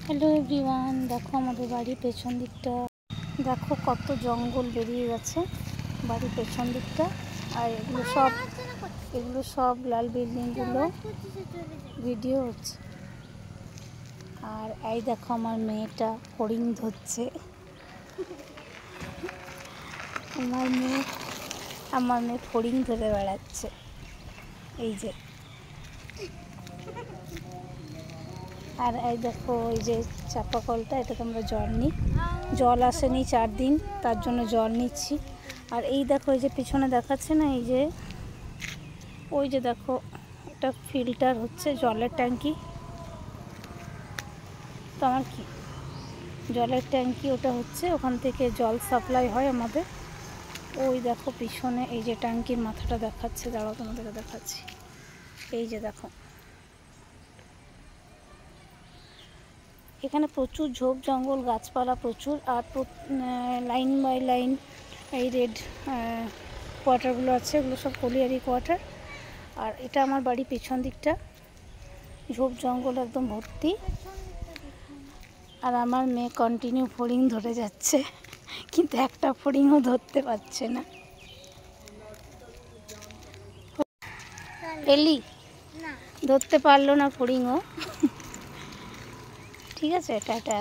Hello everyone, দেখো আমাদের বাড়ির পেছন দিকটা, দেখো কত জঙ্গল বেরিয়ে গেছে বাড়ির পেছন দিকটা। আর এগুলো সব লাল বিল্ডিংগুলো ভিডিও হচ্ছে। আর এই দেখো আমার মেয়েটা হরিণ ধরছে। আমার মেয়ে হরিণ ধরে বেড়াচ্ছে। এই যে, আর এই দেখো এই যে চাপা কলটা, এটাতে আমরা জল আসেনি 4 দিন, তার জন্য জল নিচ্ছি। আর এই দেখো এই যে পিছনে দেখাচ্ছে না, এই যে ওই যে দেখো এটা ফিল্টার হচ্ছে, জলের ট্যাঙ্কি। তো আমার কি জলের ট্যাঙ্কি ওটা হচ্ছে, ওখান থেকে জল সাপ্লাই হয় আমাদের। ওই দেখো পিছনে এই যে ট্যাঙ্কির মাথাটা দেখাচ্ছে, দাঁড়াও তোমাদেরকে দেখাচ্ছি। এই যে দেখো, এখানে প্রচুর ঝোপ জঙ্গল, গাছপালা প্রচুর। আর লাইন বাই লাইন এই রেড কোয়ার্টারগুলো আছে, এগুলো সব কলিয়ারি কোয়ার্টার। আর এটা আমার বাড়ির পেছন দিকটা, ঝোপ জঙ্গল একদম ভর্তি। আর আমার মেয়ে কন্টিনিউ ফড়িং ধরে যাচ্ছে, কিন্তু একটা ফড়িংও ধরতে পারছে না। এলি ধরতে পারলো না ফড়িংও। ঠিক আছে, টাটা।